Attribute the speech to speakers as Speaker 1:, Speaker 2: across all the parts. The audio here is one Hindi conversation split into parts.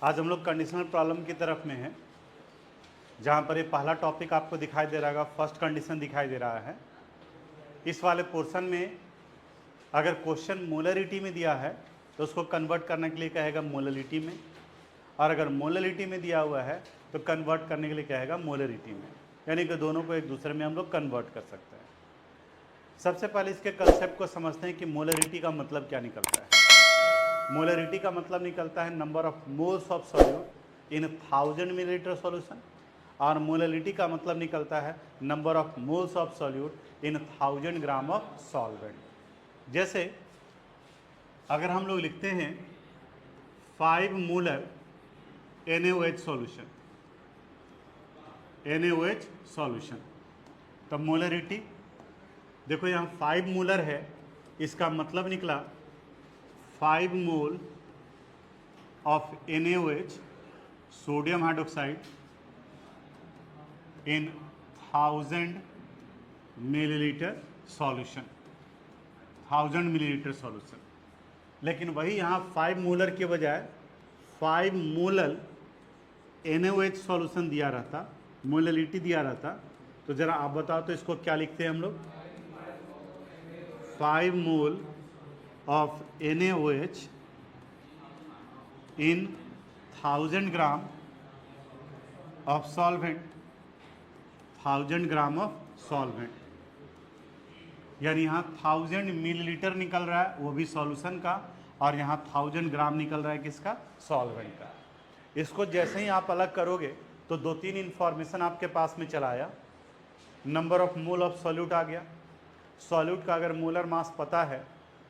Speaker 1: आज हम लोग कंडीशनल प्रॉब्लम की तरफ में हैं, जहाँ पर ये पहला टॉपिक आपको दिखाई दे रहा होगा, फर्स्ट कंडीशन दिखाई दे रहा है। इस वाले पोर्शन में अगर क्वेश्चन मोलरिटी में दिया है तो उसको कन्वर्ट करने के लिए कहेगा मोलरिटी में, और अगर मोलरिटी में दिया हुआ है तो कन्वर्ट करने के लिए कहेगा मोलरिटी में, यानी कि दोनों को एक दूसरे में हम लोग कन्वर्ट कर सकते हैं। सबसे पहले इसके कंसेप्ट को समझते हैं कि मोलरिटी का मतलब क्या निकलता है। मोलरिटी का मतलब निकलता है number of moles of solute in 1000 millilitre solution, और मोलरिटी का मतलब निकलता है number of moles of solute in 1000 gram of solvent. जैसे अगर हम लोग लिखते हैं 5 molar NaOH solution, NaOH solution, तो मोलरिटी देखो यहाँ 5 मोलर है, इसका मतलब निकला 5 mole of NaOH sodium hydroxide in 1000 millilitre solution, 1000 millilitre solution. लेकिन वही यहाँ 5 मोलर के बजाय 5 मोलर NaOH सॉल्यूशन दिया रहता, मोलरिटी दिया रहता, तो जरा आप बताओ तो इसको क्या लिखते हैं हम लोग। 5 मोल of NaOH in 1000 gram of solvent, 1000 gram of solvent, यानी यहाँ 1000 मिलीलीटर निकल रहा है वो भी सॉल्यूशन का, और यहाँ 1000 ग्राम निकल रहा है किसका, सॉल्वेंट का। इसको जैसे ही आप अलग करोगे तो 2-3 इंफॉर्मेशन आपके पास में चला आया। Number of mole of solute आ गया। सॉल्यूट का अगर मोलर मास पता है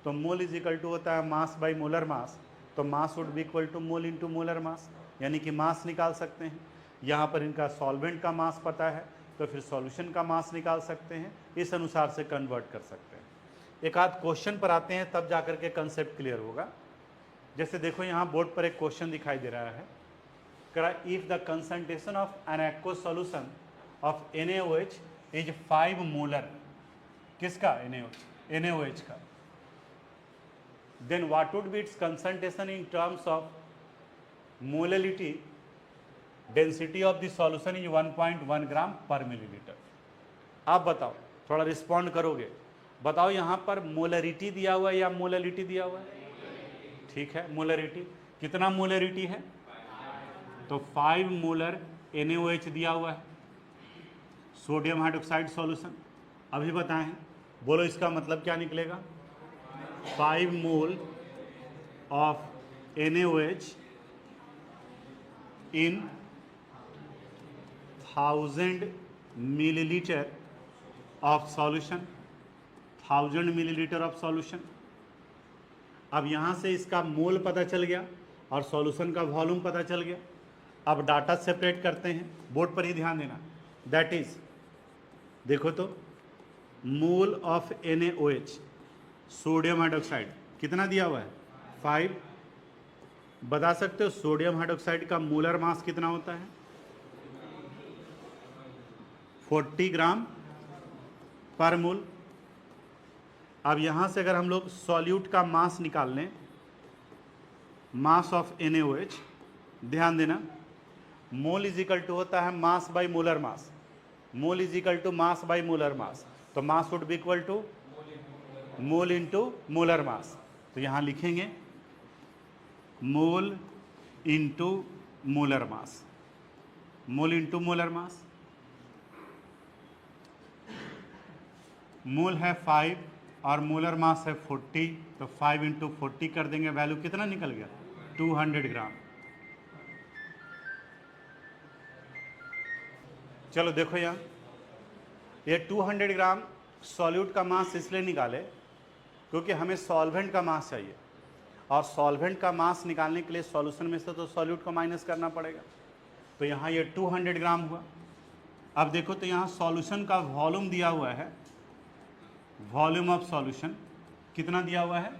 Speaker 1: तो मोल इज इक्वल टू होता है मास बाई मोलर मास, तो mass would be equal to mole into molar mass, यानी कि मास निकाल सकते हैं। यहाँ पर इनका सॉल्वेंट का मास पता है तो फिर सॉल्यूशन का मास निकाल सकते हैं, इस अनुसार से कन्वर्ट कर सकते हैं। एक आध क्वेश्चन पर आते हैं तब जाकर के कंसेप्ट क्लियर होगा। जैसे देखो यहाँ बोर्ड पर एक क्वेश्चन दिखाई दे रहा है, करा if the concentration of an aqueous solution of NaOH is 5 molar, किसका, NaOH का, then what would be its concentration in terms of molality, density of the solution is 1.1 ग्राम पर मिलीलीटर। आप बताओ, थोड़ा रिस्पॉन्ड करोगे, बताओ यहाँ पर मोलरिटी दिया हुआ है या मोललिटी दिया हुआ है। ठीक है, मोलरिटी कितना मोलरिटी है, तो 5 मोलर NaOH दिया हुआ है, सोडियम हाइड्रोक्साइड सॉल्यूशन। अभी बताएं, बोलो इसका मतलब क्या निकलेगा। 5 mole of NaOH in 1000 millilitre of solution, 1000 millilitre of solution. अब यहाँ से इसका मोल पता चल गया और सॉल्यूशन का वॉल्यूम पता चल गया। अब डाटा सेपरेट करते हैं, बोर्ड पर ही ध्यान देना। दैट इज, देखो तो mole of NaOH sodium hydroxide कितना दिया हुआ है, 5। बता सकते हो सोडियम हाइड्रोक्साइड का मोलर मास कितना होता है, 40 ग्राम पर मोल। अब यहाँ से अगर हम लोग सॉल्यूट का मास निकाल लें, मास ऑफ NaOH, ध्यान देना, मोल इज इक्वल टू होता है mass by molar mass, mole is equal to mass by molar mass, तो mass would be equal to mole into molar mass. तो यहाँ लिखेंगे mole into molar mass, mole into molar mass. Mole है 5 और मोलर मास है 40, तो 5 इंटू 40 कर देंगे, वैल्यू कितना निकल गया, 200 ग्राम। चलो देखो यहाँ, ये 200 ग्राम सॉल्यूट का मास इसलिए निकाले क्योंकि हमें सॉल्वेंट का मास चाहिए, और सॉल्वेंट का मास निकालने के लिए सॉल्यूशन में से तो सॉल्यूट को माइनस करना पड़ेगा। तो यहाँ ये 200 ग्राम हुआ। अब देखो तो यहाँ सॉल्यूशन का वॉल्यूम दिया हुआ है, वॉल्यूम ऑफ सॉल्यूशन कितना दिया हुआ है,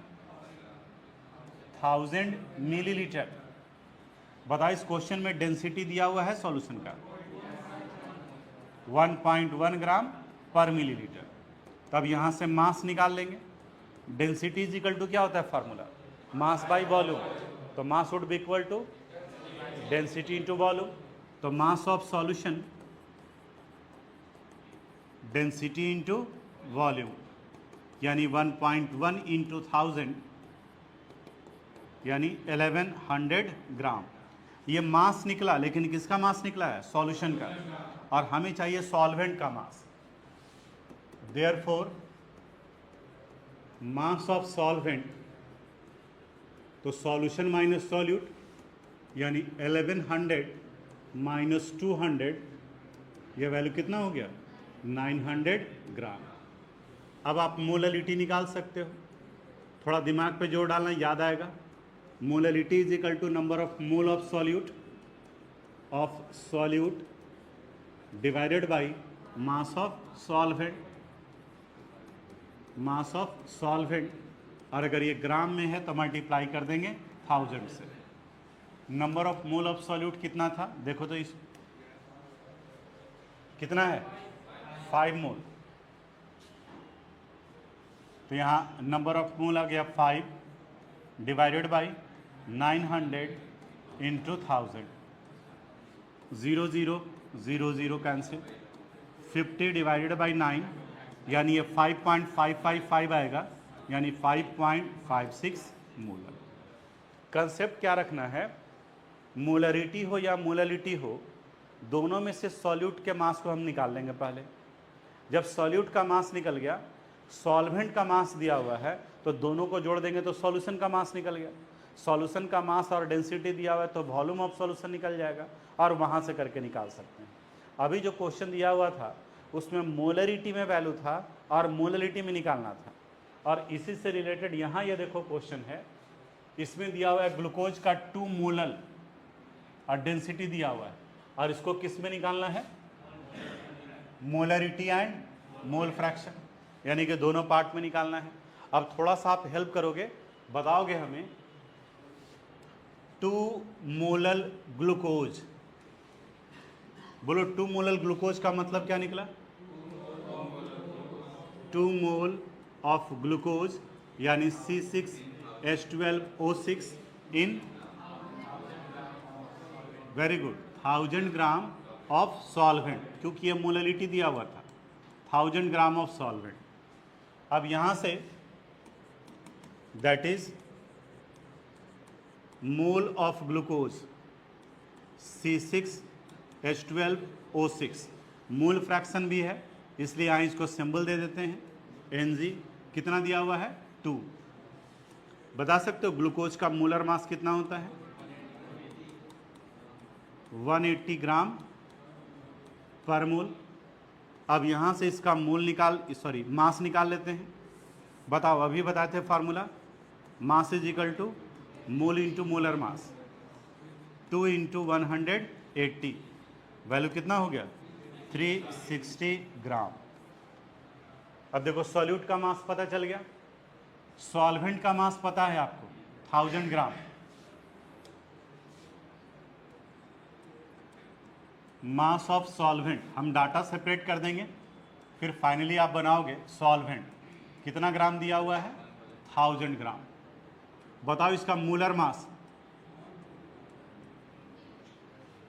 Speaker 1: 1000 मिलीलीटर। बताओ इस क्वेश्चन में डेंसिटी दिया हुआ है सॉल्यूशन का 1.1 ग्राम पर मिलीलीटर। तब यहाँ से मास निकाल लेंगे, डेंसिटी इज इक्वल टू क्या होता है फार्मूला, मास बाई वॉल्यूम, तो mass would be equal to density into volume, तो mass of solution density into volume, यानी 1.1 इंटू 1000 यानी 1100 ग्राम। ये मास निकला, लेकिन किसका मास निकला है? सॉल्यूशन का, और हमें चाहिए सॉल्वेंट का मास। देयरफॉर मास ऑफ सॉल्वेंट, तो सॉल्यूशन माइनस सॉल्यूट, यानी 1100 माइनस 200, यह वैल्यू कितना हो गया? 900 ग्राम। अब आप मोललिटी निकाल सकते हो, थोड़ा दिमाग पे जोर डालना, याद आएगा। Molality is equal to number of mole of solute divided by mass of solvent, और अगर ये ग्राम में है तो मल्टीप्लाई कर देंगे 1000 से। Number of mole of solute कितना था? देखो तो इस कितना है? 5 मोल। तो यहाँ नंबर ऑफ मोल आ गया 5 divided by 900 into 1000, 0 0 0 0 cancel, 50 divided by 9, यानी ये 5.555 आएगा, यानी 5.56 मोलर। कंसेप्ट क्या रखना है? मोलरिटी हो या मोललिटी हो, दोनों में से सॉल्यूट के मास को हम निकाल लेंगे पहले। जब सॉल्यूट का मास निकल गया, सॉल्वेंट का मास दिया हुआ है, तो दोनों को जोड़ देंगे तो सॉल्यूशन का मास निकल गया। सॉल्यूशन का मास और डेंसिटी दिया हुआ है तो वॉल्यूम ऑफ सॉल्यूशन निकल जाएगा, और वहाँ से करके निकाल सकते हैं। अभी जो क्वेश्चन दिया हुआ था उसमें मोलरिटी में वैल्यू था और मोललिटी में निकालना था, और इसी से रिलेटेड यहाँ ये देखो क्वेश्चन है, इसमें दिया हुआ है ग्लूकोज का 2 मोलल और डेंसिटी दिया हुआ है, और इसको किस में निकालना है? मोलरिटी एंड मोल फ्रैक्शन, यानी कि दोनों पार्ट में निकालना है। अब थोड़ा सा आप हेल्प करोगे, बताओगे हमें 2 मोलल ग्लूकोज, बोलो 2 मोलल ग्लूकोज का मतलब क्या निकला? 2 मोल ऑफ ग्लूकोज, यानी C6H12O6 in, very good, 1000 gram of solvent, क्योंकि ये मोललिटी दिया हुआ था, 1000 ग्राम ऑफ सॉल्वेंट। अब यहाँ say that is mole of glucose C6H12O6, mole fraction भी है, इसलिए यहाँ इसको सिंबल दे देते हैं Ng। कितना दिया हुआ है? 2। बता सकते हो ग्लूकोज का मोलर मास कितना होता है? 180 ग्राम पर मोल। अब यहाँ से इसका मास निकाल लेते हैं। बताओ, अभी बताए थे formula, mass is equal to mole into molar mass, 2 into 180, value कितना हो गया? 360 ग्राम। अब देखो सॉल्यूट का मास पता चल गया, सॉल्वेंट का मास पता है आपको 1000 ग्राम। मास ऑफ सॉल्वेंट हम डाटा सेपरेट कर देंगे, फिर फाइनली आप बनाओगे सॉल्वेंट कितना ग्राम दिया हुआ है? 1000 ग्राम। बताओ इसका मोलर मास,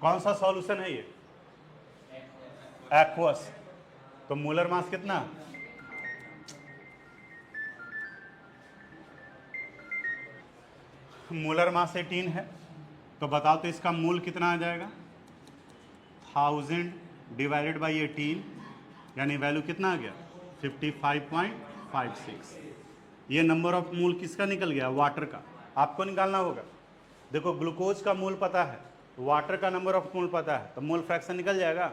Speaker 1: कौन सा सॉल्यूशन है ये? एक्वस, तो मोलर मास कितना? मोलर मास 18 है, तो बताओ तो इसका मोल कितना आ जाएगा? 1000 डिवाइडेड बाई 18, यानी वैल्यू कितना आ गया? 55.56। ये नंबर ऑफ मोल किसका निकल गया? वाटर का। आपको निकालना होगा। देखो ग्लूकोज का मोल पता है, वाटर का नंबर ऑफ मोल पता है, तो मोल फ्रैक्शन निकल जाएगा।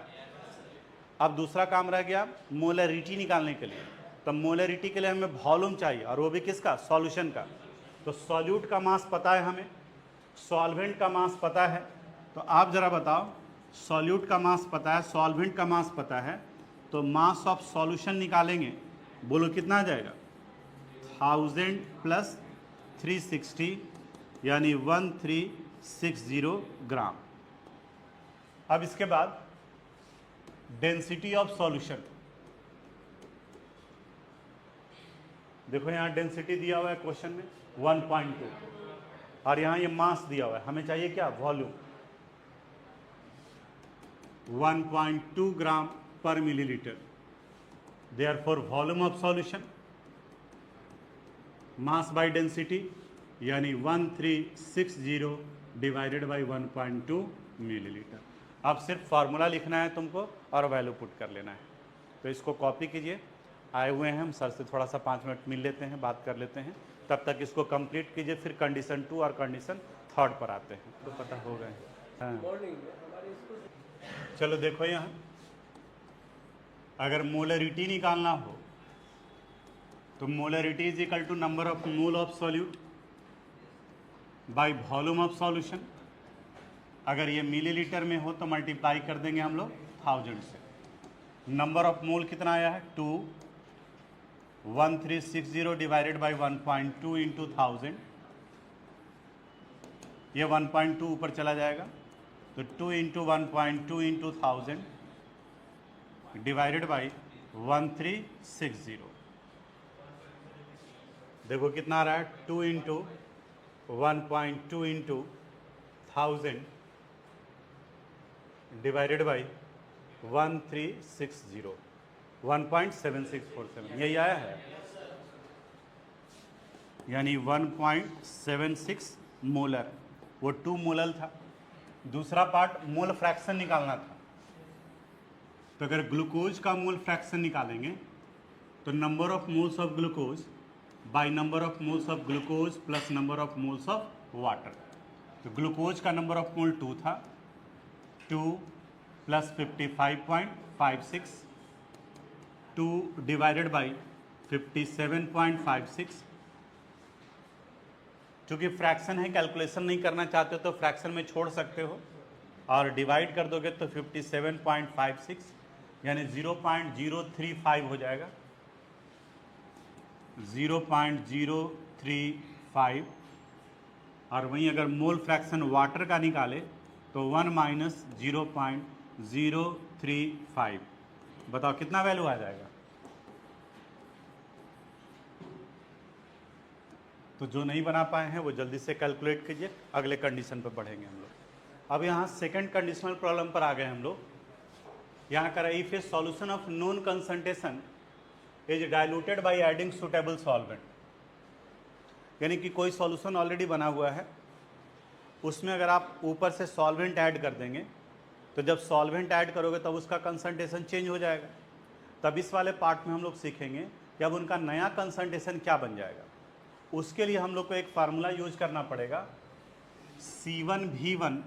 Speaker 1: अब दूसरा काम रह गया मोलरिटी निकालने के लिए, तो मोलरिटी के लिए हमें वॉल्यूम चाहिए, और वो भी किसका? सॉल्यूशन का। तो सॉल्यूट का मास पता है हमें, सॉल्वेंट का मास पता है, तो आप जरा बताओ, सॉल्यूट का मास पता है, सॉल्वेंट का मास पता है, तो मास ऑफ सॉल्यूशन निकालेंगे, बोलो कितना आ जाएगा? 1000 प्लस 360, यानी 1360 ग्राम। अब इसके बाद डेंसिटी ऑफ सॉल्यूशन, देखो यहाँ डेंसिटी दिया हुआ है क्वेश्चन में 1.2, और यहाँ ये मास दिया हुआ है, हमें चाहिए क्या? वॉल्यूम। 1.2 ग्राम पर millilitre. Therefore volume of solution, mass by density, यानी 1360 डिवाइडेड बाय 1.2 मिलीलीटर। अब सिर्फ फार्मूला लिखना है तुमको और वैल्यू पुट कर लेना है। तो इसको कॉपी कीजिए। आए हुए हैं हम सर से थोड़ा सा 5 मिनट मिल लेते हैं, बात कर लेते हैं, तब तक इसको कंप्लीट कीजिए, फिर कंडीशन 2 और कंडीशन 3 पर आते हैं। तो पता हो गए। हाँ चलो देखो, यहाँ अगर मोलरिटी निकालना हो तो molarity is equal to number of mole of solute by volume of solution. अगर ये मिलीलीटर में हो तो मल्टीप्लाई कर देंगे हम लोग 1000 से। नंबर ऑफ मोल कितना आया है 2, 1360 डिवाइडेड बाय 1.2 इंटू 1000। ये 1.2 ऊपर चला जाएगा तो 2 इंटू 1.2 इंटू 1000 डिवाइडेड बाई 1360। देखो कितना आ रहा है 2 इंटू 1.2 इंटू 1000 डिवाइडेड बाई 1360, 1.7647 यही आया है, यानी 1.76 मोलर। वो 2 मोलर था। दूसरा पार्ट मोल फ्रैक्शन निकालना था। तो अगर ग्लूकोज का मोल फ्रैक्शन निकालेंगे तो number of moles of glucose by number of moles of glucose plus number of moles of water. तो ग्लूकोज का नंबर ऑफ मोल 2 था, 2 प्लस 55.56, 2 डिवाइडेड बाई 57.56। चूँकि फ्रैक्शन है, कैलकुलेशन नहीं करना चाहते हो तो फ्रैक्शन में छोड़ सकते हो और डिवाइड कर दोगे तो 57.56 यानी 0.035 हो जाएगा, 0.035। और वहीं अगर मोल फ्रैक्शन वाटर का निकाले तो 1 माइनस 0.035। बताओ कितना वैल्यू आ जाएगा। तो जो नहीं बना पाए हैं वो जल्दी से कैलकुलेट कीजिए, अगले कंडीशन पर बढ़ेंगे हम लोग। अब यहाँ सेकंड कंडीशनल प्रॉब्लम पर आ गए हम लोग। यहाँ कर if A solution of known concentration is diluted by adding suitable solvent, यानी कि कोई सॉल्यूशन ऑलरेडी बना हुआ है, उसमें अगर आप ऊपर से सॉल्वेंट ऐड कर देंगे तो जब सॉल्वेंट ऐड करोगे तब उसका कंसंट्रेशन चेंज हो जाएगा। तब इस वाले पार्ट में हम लोग सीखेंगे कि अब उनका नया कंसंट्रेशन क्या बन जाएगा। उसके लिए हम लोग को एक फार्मूला यूज करना पड़ेगा, C1V1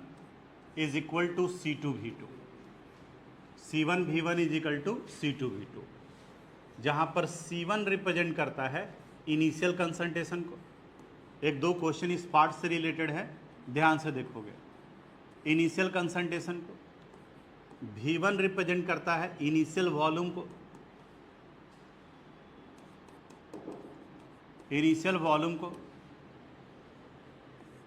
Speaker 1: is equal to C2V2। C1V1 is equal to C2V2, जहाँ पर C1 रिप्रेजेंट करता है इनिशियल कंसंट्रेशन को। एक दो क्वेश्चन इस पार्ट से रिलेटेड है, ध्यान से देखोगे। इनिशियल कंसंट्रेशन को V1 रिप्रेजेंट करता है इनिशियल वॉल्यूम को, इनिशियल वॉल्यूम को।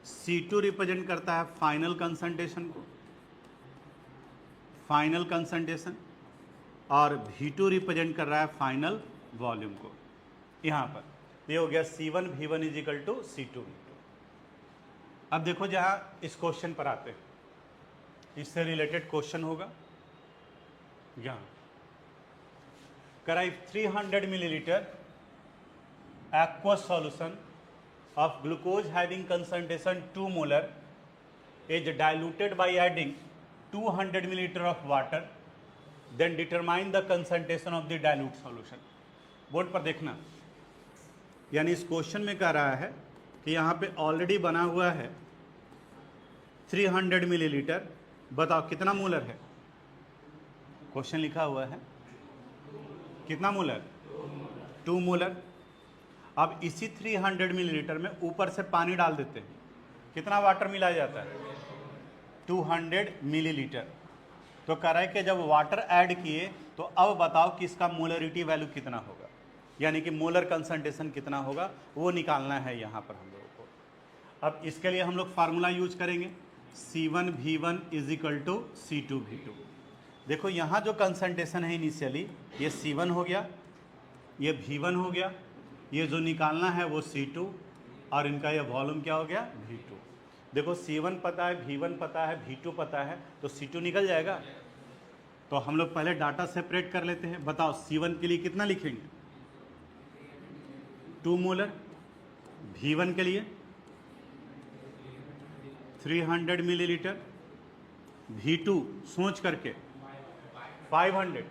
Speaker 1: C2 रिप्रेजेंट करता है फाइनल कंसंट्रेशन को, फाइनल कंसंट्रेशन। और V2 रिप्रेजेंट कर रहा है फाइनल वॉल्यूम को। यहाँ पर ये हो गया C1V1 is equal to C2V2। अब देखो जहाँ इस क्वेश्चन पर आते हैं, इससे रिलेटेड क्वेश्चन होगा। यहाँ कराई 300 millilitre aqueous solution of glucose having concentration 2 molar is diluted by adding 200 milliliter of water, then determine the concentration of the dilute solution। Board पर देखना, यानी इस क्वेश्चन में कह रहा है कि यहाँ पे ऑलरेडी बना हुआ है 300 मिलीलीटर। बताओ कितना मोलर है, क्वेश्चन लिखा हुआ है कितना मोलर, 2 मोलर। अब इसी 300 मिलीलीटर में ऊपर से पानी डाल देते हैं, कितना वाटर मिलाया जाता है, 200 मिलीलीटर। तो कह रहा है कि जब वाटर ऐड किए तो अब बताओ कि इसका मोलरिटी वैल्यू कितना होगा, यानी कि मोलर कंसंट्रेशन कितना होगा, वो निकालना है यहाँ पर हम लोगों को। अब इसके लिए हम लोग फार्मूला यूज करेंगे, C1V1 is equal to C2V2। देखो यहाँ जो कंसंट्रेशन है इनिशियली, ये C1 हो गया, ये V1 हो गया, ये जो निकालना है वो C2, और इनका ये वॉल्यूम क्या हो गया V2। देखो C1 पता है, V1 पता है, V2 पता है, तो C2 निकल जाएगा। तो हम लोग पहले डाटा सेपरेट कर लेते हैं। बताओ C1 के लिए कितना लिखेंगे? 2 मोलर। V1 के लिए 300 मिलीलीटर। V2 सोच करके 500,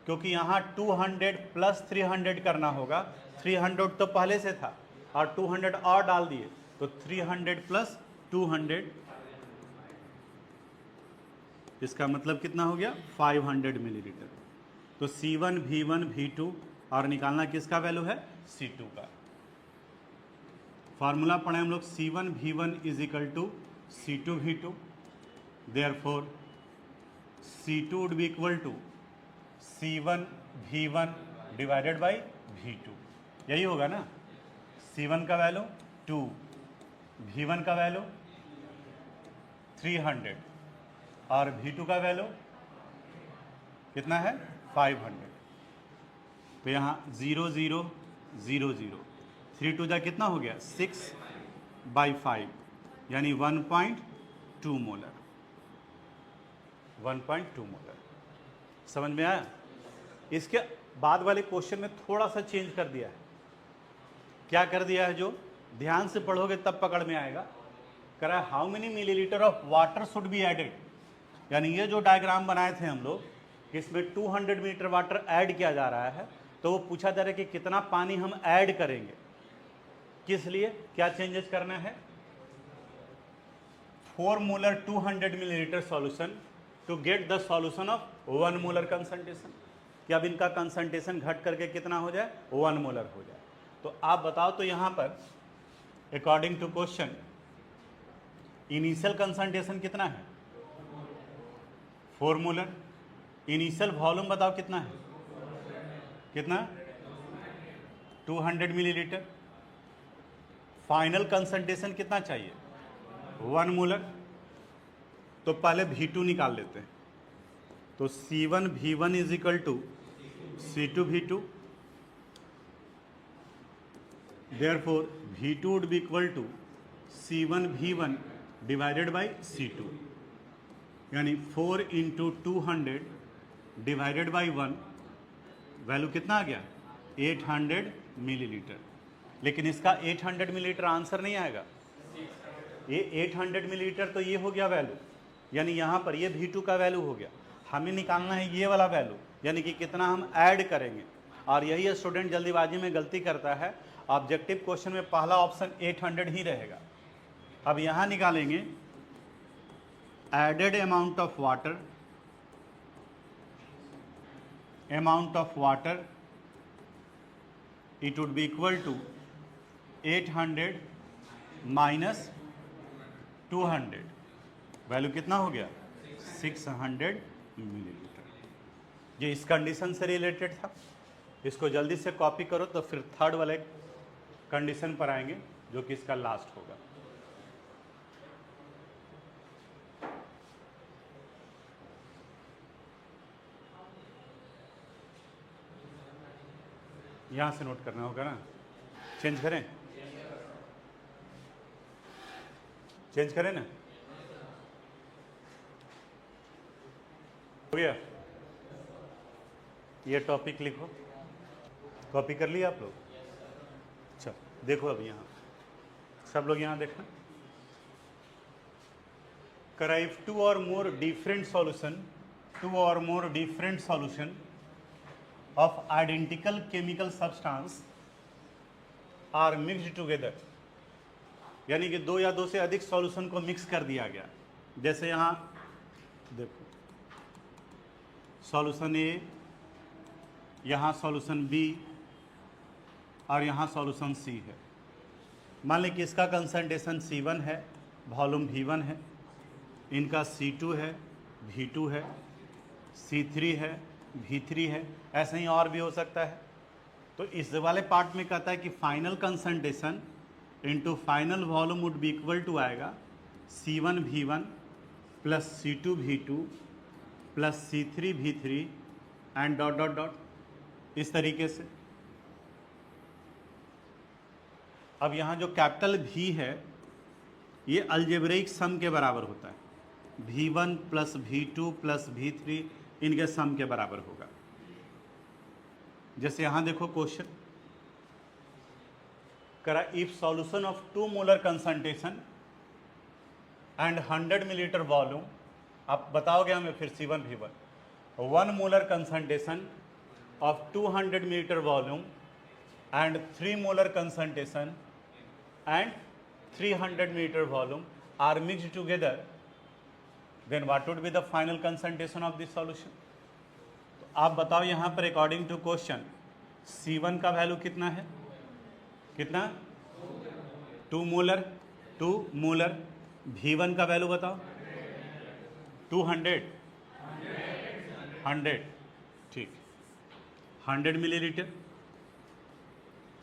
Speaker 1: क्योंकि यहाँ 200 प्लस 300 करना होगा। 300 तो पहले से था और 200 और डाल दिए, तो 300 प्लस 200, इसका मतलब कितना हो गया? 500 मिलीलीटर। तो C1 V1 V2 और निकालना किसका वैल्यू है? C2 का। फार्मूला पढ़े हम लोग, C1 V1 is equal to C2 V2, therefore C2 would be equal to C1 V1 divided by V2। यही होगा ना? C1 का वैल्यू 2, V1 का वैल्यू 300 और V2 का वैल्यू कितना है? 500। तो यहाँ 0 0 0 0, 3 2 जा कितना हो गया? 6/5, यानी 1.2 मोलर। 1.2 मोलर। समझ में आया? इसके बाद वाले क्वेश्चन में थोड़ा सा चेंज कर दिया है। क्या कर दिया है? जो ध्यान से पढ़ोगे तब पकड़ में आएगा। कह रहा है how many millilitre of water should be added, यानी ये जो डायग्राम बनाए थे हम लोग, इसमें 200 मिलीलीटर वाटर ऐड किया जा रहा है, तो वो पूछा जा रहा है कि कितना पानी हम ऐड करेंगे, किस लिए, क्या चेंजेस करना है? 4 molar 200 millilitre solution to get the solution of 1 molar concentration, कि अब इनका कंसंट्रेशन घट करके कितना हो जाए? 1 मोलर हो जाए। तो आप बताओ, तो यहाँ पर according to question initial concentration कितना है? 4 मोलर। इनिशियल वॉल्यूम बताओ कितना है? कितना? 200 मिलीलीटर। फाइनल कंसंट्रेशन कितना चाहिए? 1 मोलर। तो पहले V2 निकाल लेते हैं। तो C1 V1 is equal to C2 V2, therefore V2 would be equal to C1 V1 divided by C2, यानी 4 इंटू 200 डिवाइडेड बाई 1, वैल्यू कितना आ गया? 800 मिलीलीटर। लेकिन इसका 800 मिलीलीटर आंसर नहीं आएगा। ये 800 मिलीलीटर तो ये हो गया वैल्यू, यानी यहाँ पर ये V2 का वैल्यू हो गया। हमें निकालना है ये वाला वैल्यू, यानी कि कितना हम ऐड करेंगे। और यही स्टूडेंट जल्दीबाजी में गलती करता है। ऑब्जेक्टिव क्वेश्चन में पहला ऑप्शन 800 ही रहेगा। अब यहाँ निकालेंगे added amount of water, it would be equal to 800 minus 200, value कितना हो गया? 600 मिलीलीटर। ये इस कंडीशन से रिलेटेड था। इसको जल्दी से कॉपी करो तो फिर थर्ड वाले कंडीशन पर आएंगे, जो कि इसका लास्ट होगा। यहाँ से नोट करना होगा ना। चेंज करें? चेंज करें ना? हो गया? ये टॉपिक लिखो। कॉपी कर लिया आप लोग? अच्छा, देखो अब यहाँ सब लोग यहाँ देखना। कराइव 2 or more different solution of identical chemical substance are mixed together, यानी कि 2 या 2 से अधिक सॉल्यूशन को मिक्स कर दिया गया। जैसे यहाँ देखो, सॉल्यूशन ए, यहाँ सॉल्यूशन बी और यहाँ सॉल्यूशन सी है। मान लें कि इसका कंसंट्रेशन C1 है, वॉल्यूम V1 है, इनका C2 है, V2 है, C3 है, V3 है, ऐसे ही और भी हो सकता है। तो इस वाले पार्ट में कहता है कि final concentration into final volume would be equal to आएगा C1 V1 plus C2 V2 plus C3 V3 and dot dot dot, इस तरीके से। अब यहाँ जो कैपिटल V है, ये अलजेब्रिक सम के बराबर होता है। V1 plus V2 plus V3 इनके सम के बराबर होगा। जैसे यहां देखो क्वेश्चन करा, if solution of 2 molar concentration and 100 millilitre volume, आप बताओगे हमें फिर C1 V1, 1 molar concentration of 200 milliliter volume and 3 molar concentration and 300 milliliter volume are mixed together, then what would be the final concentration of this solution? तो आप बताओ यहाँ पर अकॉर्डिंग टू क्वेश्चन C1 का वैल्यू कितना है, कितना 2 मोलर, V1 का वैल्यू बताओ 200, 100, ठीक, 100 मिलीलीटर।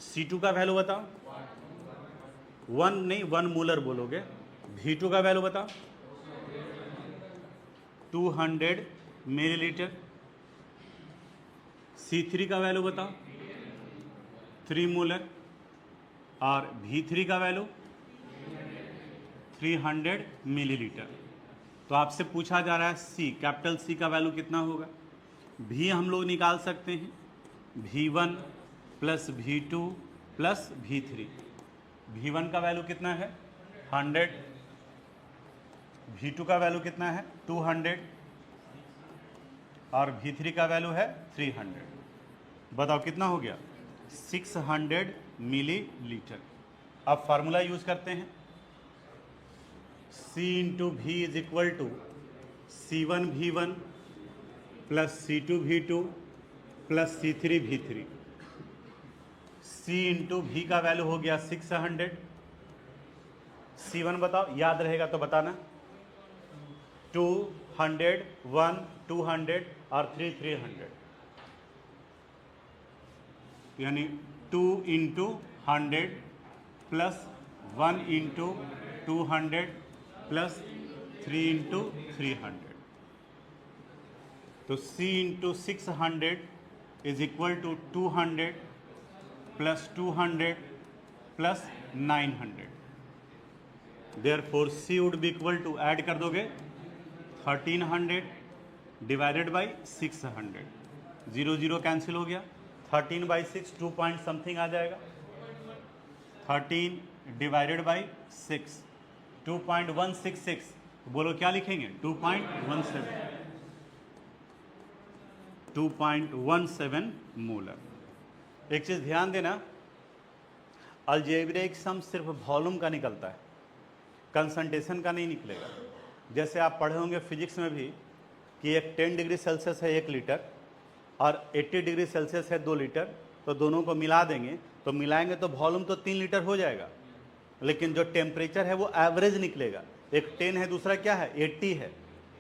Speaker 1: C2 का वैल्यू बताओ 1 नहीं 1 मोलर बोलोगे। V2 का वैल्यू बताओ 200 मिलीलीटर। C3 का वैल्यू बताओ 3 मोलर और V3 का वैल्यू 300 मिलीलीटर। तो आपसे पूछा जा रहा है C, कैपिटल C का वैल्यू कितना होगा। V हम लोग निकाल सकते हैं V1 plus V2 plus V3। V1 का वैल्यू कितना है 100, V2 का वैल्यू कितना है 200 और V3 का वैल्यू है 300। बताओ कितना हो गया 600 मिलीलीटर। अब फार्मूला यूज करते हैं, C into V is equal to C1 V1 plus C2 V2 plus C3 V3। C into V का वैल्यू हो गया 600, C1 बताओ, याद रहेगा तो बताना, 200, 1 200 और 3 300, यानी 2 into 100 plus 1 into 200 plus 3 into 300। तो C into 600 is equal to 200 plus 200 plus 900। Therefore C would be equal to, add कर दोगे 1300 डिवाइडेड बाई 600, 0 0 कैंसिल हो गया, 13 बाई 6 2 पॉइंट समथिंग आ जाएगा, 13 डिवाइडेड बाई 6 2.166, बोलो क्या लिखेंगे 2.17 मोलर। एक चीज़ ध्यान देना, अलजेब्रिक सम सिर्फ वॉल्यूम का निकलता है, कंसंट्रेशन का नहीं निकलेगा। जैसे आप पढ़े होंगे फिजिक्स में भी कि एक 10 डिग्री सेल्सियस है 1 लीटर और 80 डिग्री सेल्सियस है 2 लीटर, तो दोनों को मिला देंगे, तो मिलाएंगे तो वॉल्यूम तो 3 लीटर हो जाएगा, लेकिन जो टेम्परेचर है वो एवरेज निकलेगा। एक 10 है, दूसरा क्या है 80 है,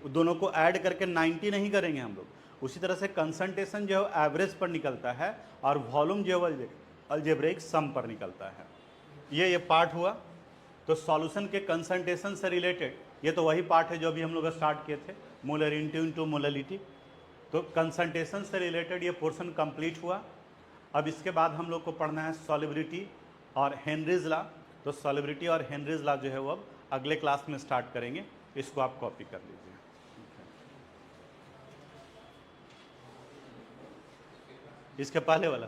Speaker 1: दोनों को ऐड करके 90 नहीं करेंगे हम लोग। उसी तरह से कंसंट्रेशन जो है एवरेज पर निकलता है और वॉल्यूम जो है अलजेब्रिक सम पर निकलता है। ये पार्ट हुआ। तो सॉल्यूशन के कंसंट्रेशन से रिलेटेड ये तो वही पार्ट है जो अभी हम लोग स्टार्ट किए थे, मोलरिटी इनटू मोलरिटी। तो कंसंट्रेशन से रिलेटेड ये पोर्शन कंप्लीट हुआ। अब इसके बाद हम लोग को पढ़ना है सॉल्युबिलिटी और हेनरीज लॉ। तो सॉल्युबिलिटी और हेनरीज लॉ जो है वो अब अगले क्लास में स्टार्ट करेंगे, इसको आप कॉपी कर लीजिए। इसके पहले वाला।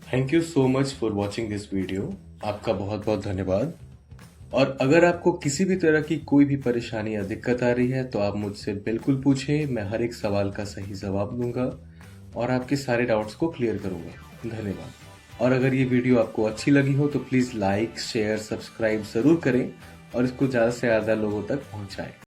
Speaker 2: Thank you so much for watching this video. आपका बहुत बहुत धन्यवाद। और अगर आपको किसी भी तरह की कोई भी परेशानी या दिक्कत आ रही है तो आप मुझसे बिल्कुल पूछें, मैं हर एक सवाल का सही जवाब दूंगा और आपके सारे डाउट्स को क्लियर करूंगा। धन्यवाद। और अगर ये वीडियो आपको अच्छी लगी हो तो प्लीज लाइक शेयर सब्सक्राइब जरूर करें और इसको ज्यादा से ज्यादा लोगों तक पहुंचाएं।